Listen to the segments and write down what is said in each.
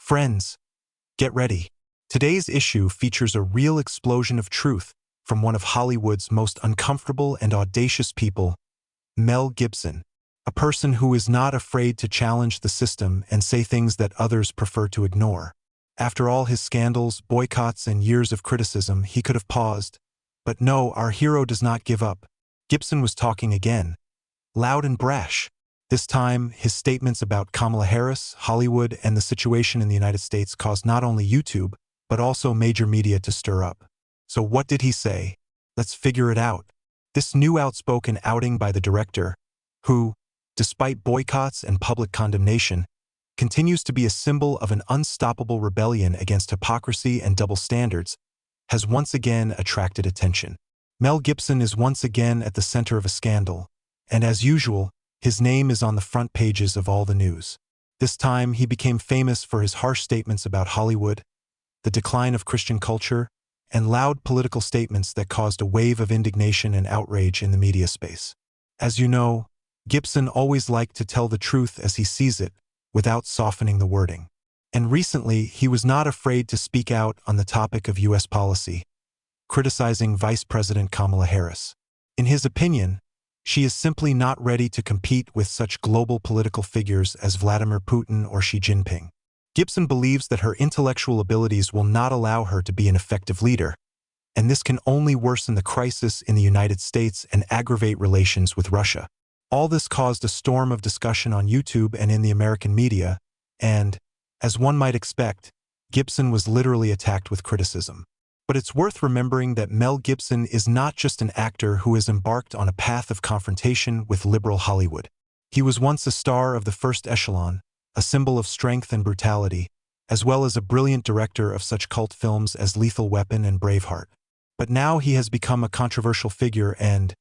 Friends, get ready. Today's issue features a real explosion of truth from one of Hollywood's most uncomfortable and audacious people, Mel Gibson, a person who is not afraid to challenge the system and say things that others prefer to ignore. After all his scandals, boycotts, and years of criticism, he could have paused. But no, our hero does not give up. Gibson was talking again, loud and brash. This time, his statements about Kamala Harris, Hollywood, and the situation in the United States caused not only YouTube, but also major media to stir up. So what did he say? Let's figure it out. This new outspoken outing by the director, who, despite boycotts and public condemnation, continues to be a symbol of an unstoppable rebellion against hypocrisy and double standards, has once again attracted attention. Mel Gibson is once again at the center of a scandal, and as usual, his name is on the front pages of all the news. This time, he became famous for his harsh statements about Hollywood, the decline of Christian culture, and loud political statements that caused a wave of indignation and outrage in the media space. As you know, Gibson always liked to tell the truth as he sees it, without softening the wording. And recently, he was not afraid to speak out on the topic of U.S. policy, criticizing Vice President Kamala Harris. In his opinion, she is simply not ready to compete with such global political figures as Vladimir Putin or Xi Jinping. Gibson believes that her intellectual abilities will not allow her to be an effective leader, and this can only worsen the crisis in the United States and aggravate relations with Russia. All this caused a storm of discussion on YouTube and in the American media, and, as one might expect, Gibson was literally attacked with criticism. But it's worth remembering that Mel Gibson is not just an actor who has embarked on a path of confrontation with liberal Hollywood. He was once a star of the first echelon, a symbol of strength and brutality, as well as a brilliant director of such cult films as Lethal Weapon and Braveheart. But now he has become a controversial figure and,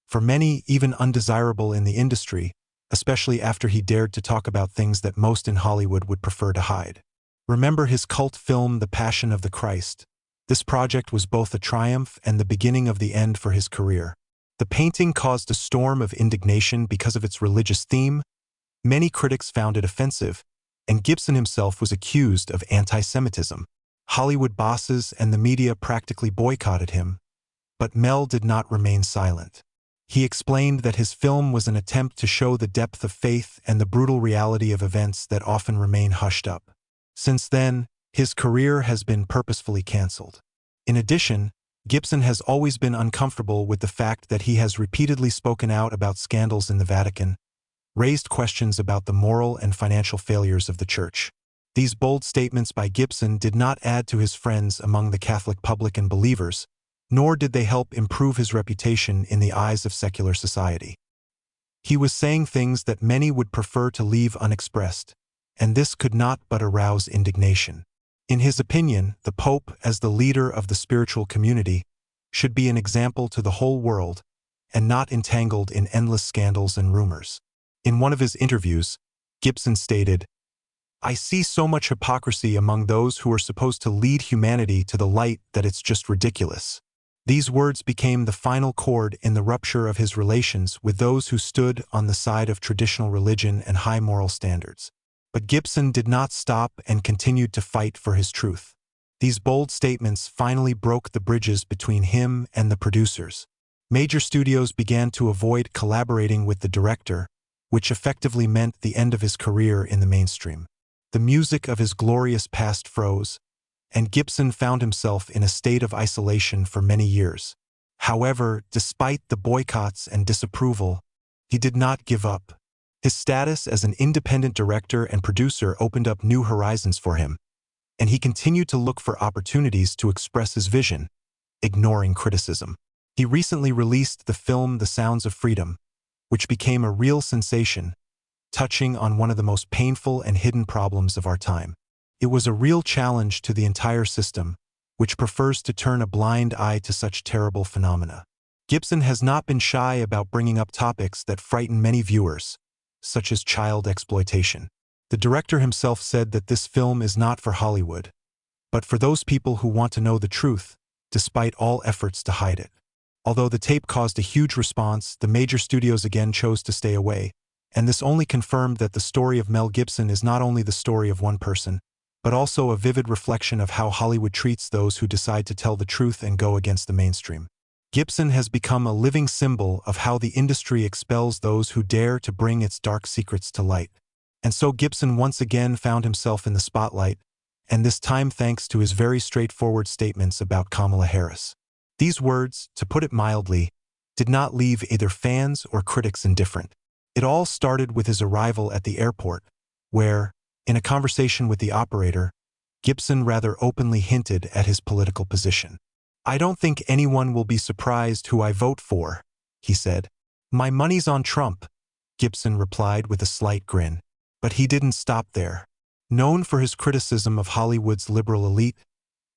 for many, even undesirable in the industry, especially after he dared to talk about things that most in Hollywood would prefer to hide. Remember his cult film The Passion of the Christ? This project was both a triumph and the beginning of the end for his career. The painting caused a storm of indignation because of its religious theme. Many critics found it offensive, and Gibson himself was accused of anti-Semitism. Hollywood bosses and the media practically boycotted him, but Mel did not remain silent. He explained that his film was an attempt to show the depth of faith and the brutal reality of events that often remain hushed up. Since then, his career has been purposefully canceled. In addition, Gibson has always been uncomfortable with the fact that he has repeatedly spoken out about scandals in the Vatican, raised questions about the moral and financial failures of the Church. These bold statements by Gibson did not add to his friends among the Catholic public and believers, nor did they help improve his reputation in the eyes of secular society. He was saying things that many would prefer to leave unexpressed, and this could not but arouse indignation. In his opinion, the Pope, as the leader of the spiritual community, should be an example to the whole world and not entangled in endless scandals and rumors. In one of his interviews, Gibson stated, "I see so much hypocrisy among those who are supposed to lead humanity to the light that it's just ridiculous." These words became the final chord in the rupture of his relations with those who stood on the side of traditional religion and high moral standards. But Gibson did not stop and continued to fight for his truth. These bold statements finally broke the bridges between him and the producers. Major studios began to avoid collaborating with the director, which effectively meant the end of his career in the mainstream. The music of his glorious past froze, and Gibson found himself in a state of isolation for many years. However, despite the boycotts and disapproval, he did not give up. His status as an independent director and producer opened up new horizons for him, and he continued to look for opportunities to express his vision, ignoring criticism. He recently released the film The Sounds of Freedom, which became a real sensation, touching on one of the most painful and hidden problems of our time. It was a real challenge to the entire system, which prefers to turn a blind eye to such terrible phenomena. Gibson has not been shy about bringing up topics that frighten many viewers, such as child exploitation. The director himself said that this film is not for Hollywood, but for those people who want to know the truth, despite all efforts to hide it. Although the tape caused a huge response, the major studios again chose to stay away, and this only confirmed that the story of Mel Gibson is not only the story of one person, but also a vivid reflection of how Hollywood treats those who decide to tell the truth and go against the mainstream. GIBSON has become a living symbol of how the industry expels those who dare to bring its dark secrets to light. And so GIBSON once again found himself in the spotlight, and this time thanks to his very straightforward statements about Kamala Harris. These words, to put it mildly, did not leave either fans or critics indifferent. It all started with his arrival at the airport, where, in a conversation with the operator, GIBSON rather openly hinted at his political position. "I don't think anyone will be surprised who I vote for," he said. "My money's on Trump," GIBSON replied with a slight grin. But he didn't stop there. Known for his criticism of Hollywood's liberal elite,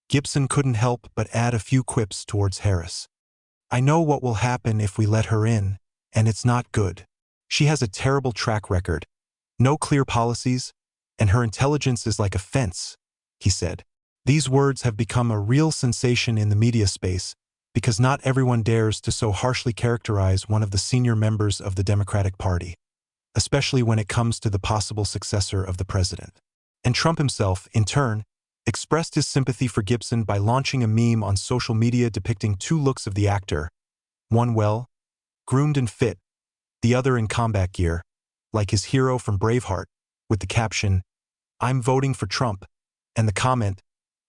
GIBSON couldn't help but add a few quips towards Harris. "I know what will happen if we let her in, and it's not good. She has a terrible track record, no clear policies, and her intelligence is like a fence," he said. These words have become a real sensation in the media space because not everyone dares to so harshly characterize one of the senior members of the Democratic Party, especially when it comes to the possible successor of the president. And Trump himself, in turn, expressed his sympathy for GIBSON by launching a meme on social media depicting two looks of the actor, one well, groomed and fit, the other in combat gear, like his hero from Braveheart, with the caption, "I'm voting for Trump," and the comment,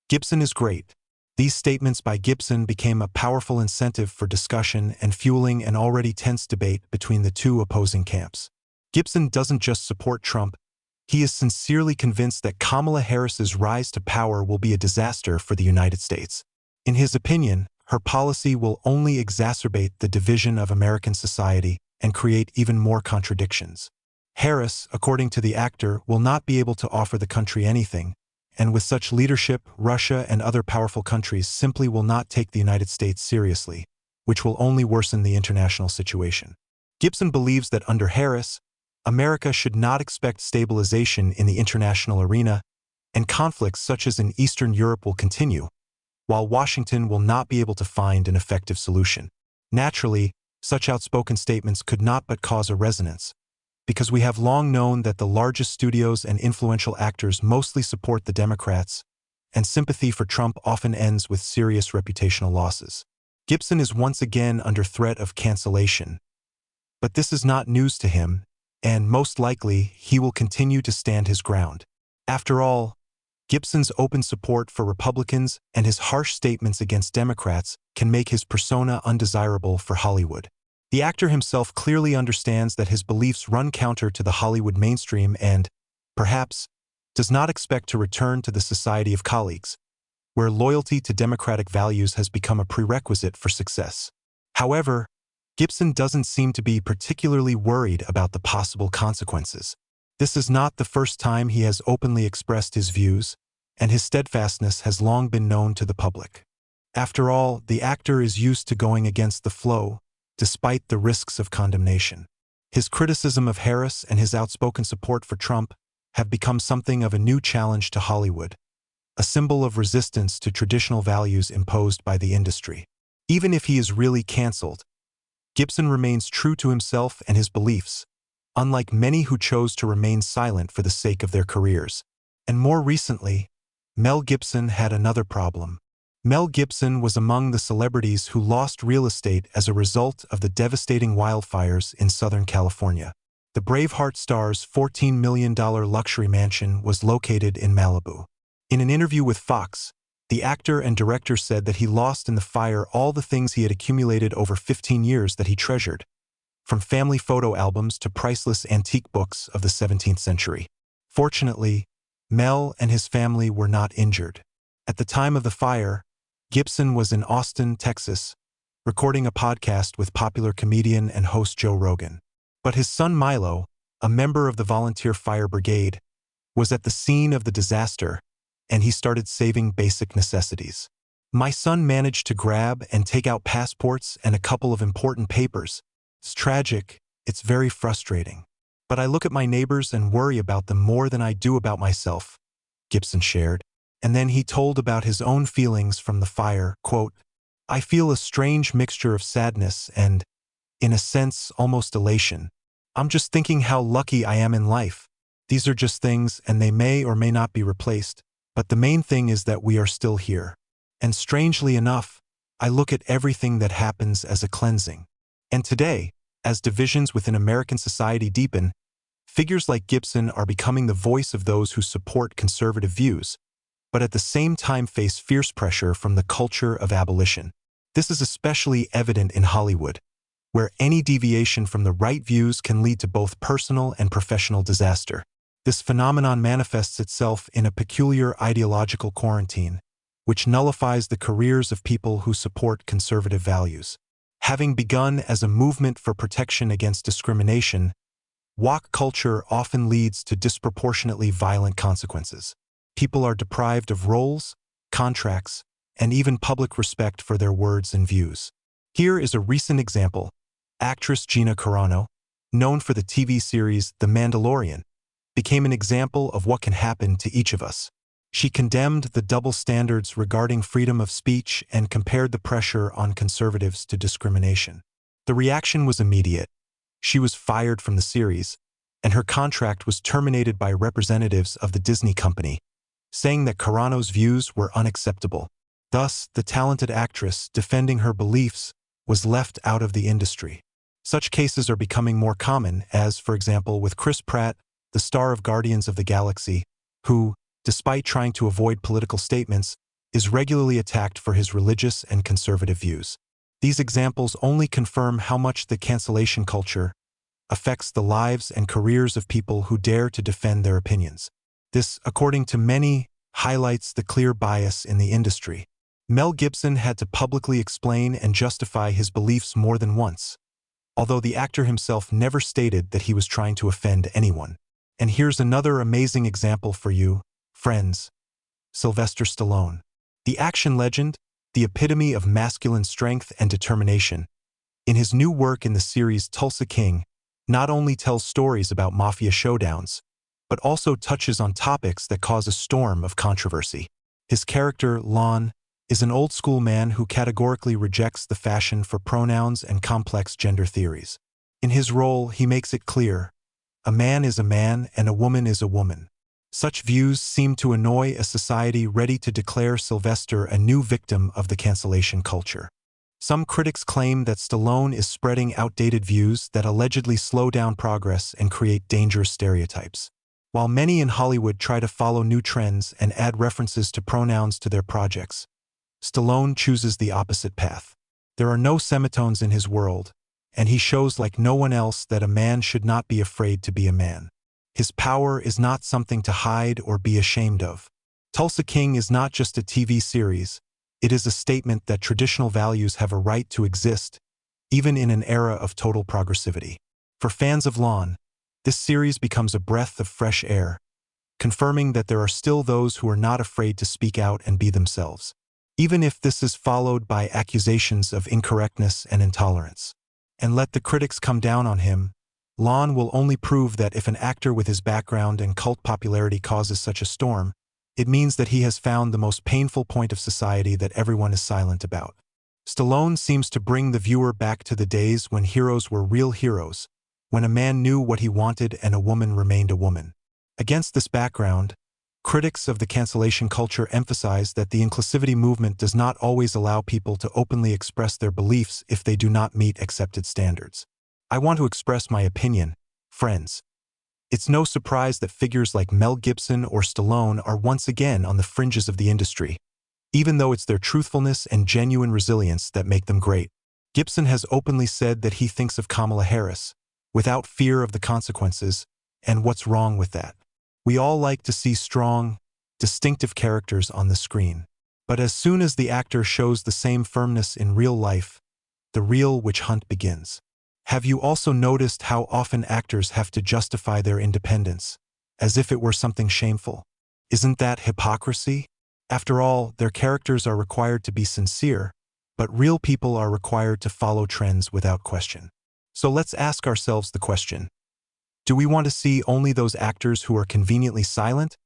"GIBSON is great." These statements by GIBSON became a powerful incentive for discussion and fueling an already tense debate between the two opposing camps. GIBSON doesn't just support Trump, he is sincerely convinced that Kamala Harris's rise to power will be a disaster for the United States. In his opinion, her policy will only exacerbate the division of American society and create even more contradictions. Harris, according to the actor, will not be able to offer the country anything, and with such leadership, Russia and other powerful countries simply will not take the United States seriously, which will only worsen the international situation. GIBSON believes that under Harris, America should not expect stabilization in the international arena, and conflicts such as in Eastern Europe will continue, while Washington will not be able to find an effective solution. Naturally, such outspoken statements could not but cause a resonance, because we have long known that the largest studios and influential actors mostly support the Democrats, and sympathy for Trump often ends with serious reputational losses. GIBSON is once again under threat of cancellation, but this is not news to him, and most likely he will continue to stand his ground. After all, GIBSON's open support for Republicans and his harsh statements against Democrats can make his persona undesirable for Hollywood. The actor himself clearly understands that his beliefs run counter to the Hollywood mainstream and, perhaps, does not expect to return to the society of colleagues, where loyalty to democratic values has become a prerequisite for success. However, GIBSON doesn't seem to be particularly worried about the possible consequences. This is not the first time he has openly expressed his views, and his steadfastness has long been known to the public. After all, the actor is used to going against the flow, despite the risks of condemnation. His criticism of Harris and his outspoken support for Trump have become something of a new challenge to Hollywood, a symbol of resistance to traditional values imposed by the industry. Even if he is really canceled, GIBSON remains true to himself and his beliefs, unlike many who chose to remain silent for the sake of their careers. And more recently, Mel Gibson had another problem. Mel Gibson was among the celebrities who lost real estate as a result of the devastating wildfires in Southern California. The Braveheart star's $14 million luxury mansion was located in Malibu. In an interview with Fox, the actor and director said that he lost in the fire all the things he had accumulated over 15 years that he treasured, from family photo albums to priceless antique books of the 17th century. Fortunately, Mel and his family were not injured. At the time of the fire, Gibson was in Austin, Texas, recording a podcast with popular comedian and host Joe Rogan. But his son Milo, a member of the volunteer fire brigade, was at the scene of the disaster, and he started saving basic necessities. "My son managed to grab and take out passports and a couple of important papers. It's tragic, it's very frustrating. But I look at my neighbors and worry about them more than I do about myself," Gibson shared. And then he told about his own feelings from the fire, quote, "I feel a strange mixture of sadness and, in a sense, almost elation. I'm just thinking how lucky I am in life. These are just things and they may or may not be replaced, But the main thing is that we are still here. And strangely enough, I look at everything that happens as a cleansing. And today, as divisions within American society deepen, figures like Gibson are becoming the voice of those who support conservative views, but at the same time face fierce pressure from the culture of abolition. This is especially evident in Hollywood, where any deviation from the right views can lead to both personal and professional disaster. This phenomenon manifests itself in a peculiar ideological quarantine, which nullifies the careers of people who support conservative values. Having begun as a movement for protection against discrimination, woke culture often leads to disproportionately violent consequences. People are deprived of roles, contracts, and even public respect for their words and views. Here is a recent example. Actress Gina Carano, known for the TV series The Mandalorian, became an example of what can happen to each of us. She condemned the double standards regarding freedom of speech and compared the pressure on conservatives to discrimination. The reaction was immediate. She was fired from the series, and her contract was terminated by representatives of the Disney company, saying that Carano's views were unacceptable. Thus, the talented actress defending her beliefs was left out of the industry. Such cases are becoming more common, as, for example, with Chris Pratt, the star of Guardians of the Galaxy, who, despite trying to avoid political statements, is regularly attacked for his religious and conservative views. These examples only confirm how much the cancellation culture affects the lives and careers of people who dare to defend their opinions. This, according to many, highlights the clear bias in the industry. Mel Gibson had to publicly explain and justify his beliefs more than once, although the actor himself never stated that he was trying to offend anyone. And here's another amazing example for you, friends. Sylvester Stallone. The action legend, the epitome of masculine strength and determination. In his new work in the series Tulsa King, not only tells stories about mafia showdowns, but also touches on topics that cause a storm of controversy. His character, Lon, is an old-school man who categorically rejects the fashion for pronouns and complex gender theories. In his role, he makes it clear, a man is a man and a woman is a woman. Such views seem to annoy a society ready to declare Sylvester a new victim of the cancellation culture. Some critics claim that Stallone is spreading outdated views that allegedly slow down progress and create dangerous stereotypes. While many in Hollywood try to follow new trends and add references to pronouns to their projects, Stallone chooses the opposite path. There are no semitones in his world, and he shows like no one else that a man should not be afraid to be a man. His power is not something to hide or be ashamed of. Tulsa King is not just a TV series, it is a statement that traditional values have a right to exist, even in an era of total progressivity. For fans of Lon, this series becomes a breath of fresh air, confirming that there are still those who are not afraid to speak out and be themselves, even if this is followed by accusations of incorrectness and intolerance. And let the critics come down on him, Lon will only prove that if an actor with his background and cult popularity causes such a storm, it means that he has found the most painful point of society that everyone is silent about. Stallone seems to bring the viewer back to the days when heroes were real heroes, when a man knew what he wanted and a woman remained a woman. Against this background, critics of the cancellation culture emphasize that the inclusivity movement does not always allow people to openly express their beliefs if they do not meet accepted standards. I want to express my opinion, friends. It's no surprise that figures like Mel Gibson or Stallone are once again on the fringes of the industry, even though it's their truthfulness and genuine resilience that make them great. Gibson has openly said that he thinks of Kamala Harris, without fear of the consequences, and what's wrong with that? We all like to see strong, distinctive characters on the screen. But as soon as the actor shows the same firmness in real life, the real witch hunt begins. Have you also noticed how often actors have to justify their independence, as if it were something shameful? Isn't that hypocrisy? After all, their characters are required to be sincere, but real people are required to follow trends without question. So let's ask ourselves the question: do we want to see only those actors who are conveniently silent,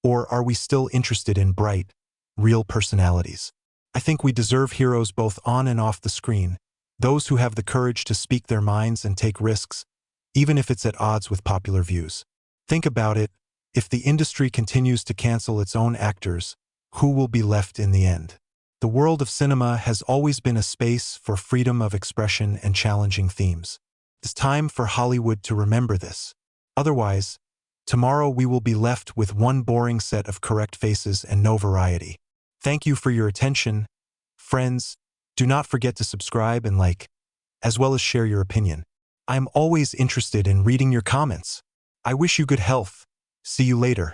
or are we still interested in bright, real personalities? I think we deserve heroes both on and off the screen, those who have the courage to speak their minds and take risks, even if it's at odds with popular views. Think about it, If the industry continues to cancel its own actors, who will be left in the end? The world of cinema has always been a space for freedom of expression and challenging themes. It's time for Hollywood to remember this. Otherwise, tomorrow we will be left with one boring set of correct faces and no variety. Thank you for your attention. Friends, do not forget to subscribe and like, as well as share your opinion. I am always interested in reading your comments. I wish you good health. See you later.